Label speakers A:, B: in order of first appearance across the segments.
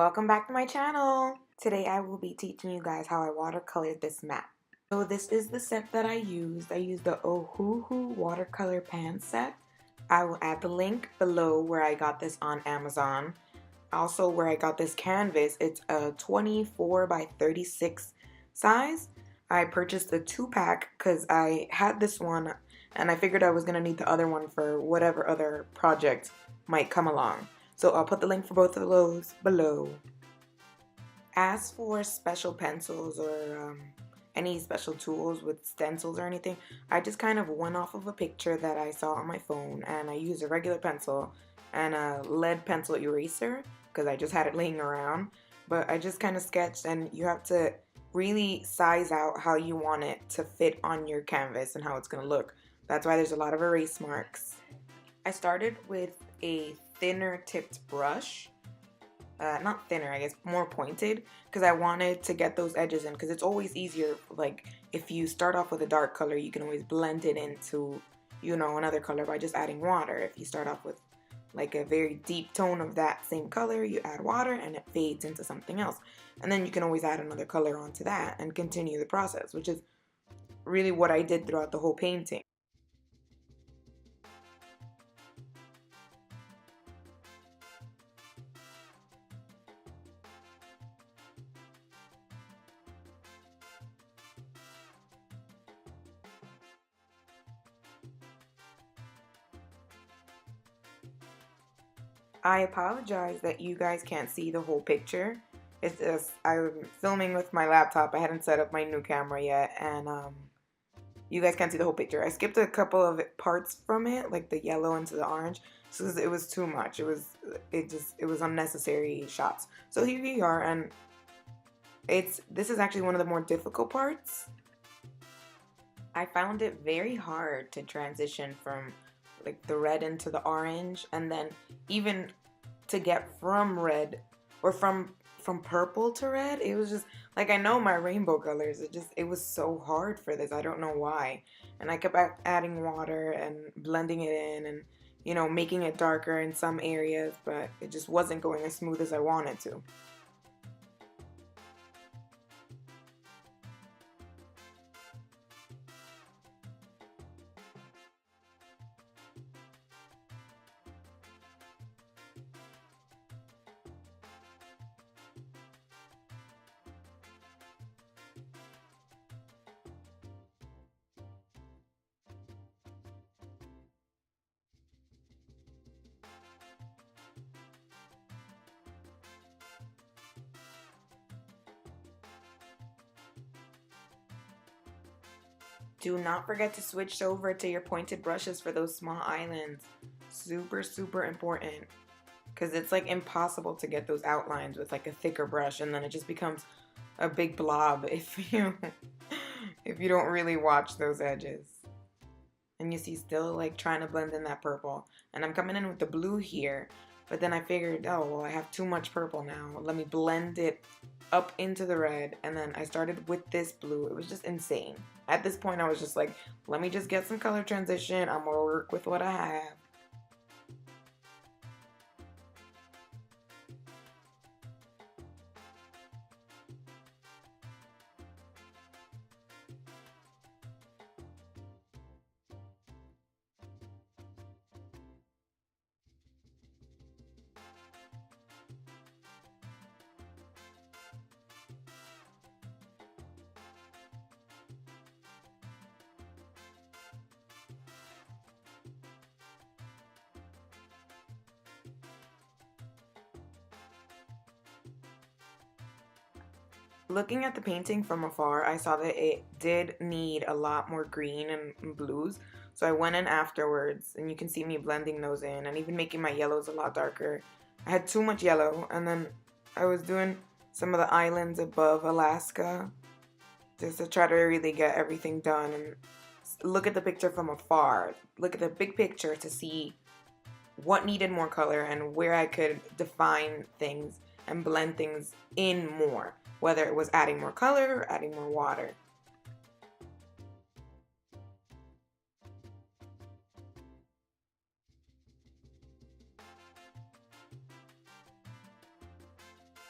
A: Welcome back to my channel. Today I will be teaching you guys how I watercolored this map. So this is the set that I used. I used the Ohuhu watercolor pan set. I will add the link below where I got this on Amazon. Also where I got this canvas, it's a 24 by 36 size. I purchased a 2-pack because I had this one and I figured I was going to need the other one for whatever other project might come along. So I'll put the link for both of those below. As for special pencils or any special tools with stencils or anything, I just kind of went off of a picture that I saw on my phone and I used a regular pencil and a lead pencil eraser because I just had it laying around. But I just kind of sketched, and you have to really size out how you want it to fit on your canvas and how it's going to look. That's why there's a lot of erase marks. I started with a thinner tipped brush. Not thinner, I guess, more pointed, because I wanted to get those edges in, because it's always easier, like, if you start off with a dark color, you can always blend it into, another color by just adding water. If you start off with, like, a very deep tone of that same color, you add water, and it fades into something else. And then you can always add another color onto that and continue the process, which is really what I did throughout the whole painting. I apologize that you guys can't see the whole picture. It's just I'm filming with my laptop. I hadn't set up my new camera yet, and you guys can't see the whole picture. I skipped a couple of parts from it, like the yellow into the orange, because it was too much. It was unnecessary shots. So here we are, and this is actually one of the more difficult parts. I found it very hard to transition from like the red into the orange, and then even to get from red or from purple to red. It was just like, I know my rainbow colors, it was so hard for this. I don't know why. And I kept adding water and blending it in, and making it darker in some areas, but it just wasn't going as smooth as I wanted to. Do not forget to switch over to your pointed brushes for those small islands. Super, super important. Because it's like impossible to get those outlines with like a thicker brush, and then it just becomes a big blob if you don't really watch those edges. And you see, still like trying to blend in that purple. And I'm coming in with the blue here, but then I figured, oh, well, I have too much purple now. Let me blend it up into the red. And then I started with this blue. It was just insane. At this point, I was just like, let me just get some color transition. I'm gonna work with what I have. Looking at the painting from afar, I saw that it did need a lot more green and blues. So I went in afterwards, and you can see me blending those in and even making my yellows a lot darker. I had too much yellow, and then I was doing some of the islands above Alaska just to try to really get everything done and look at the picture from afar. Look at the big picture to see what needed more color and where I could define things and blend things in more, whether it was adding more color or adding more water.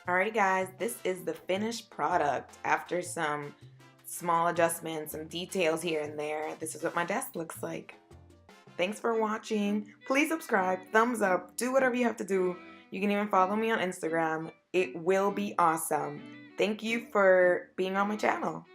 A: Alrighty guys, this is the finished product after some small adjustments, some details here and there. This is what my desk looks like. Thanks for watching. Please subscribe, thumbs up, do whatever you have to do. You can even follow me on Instagram. It will be awesome. Thank you for being on my channel.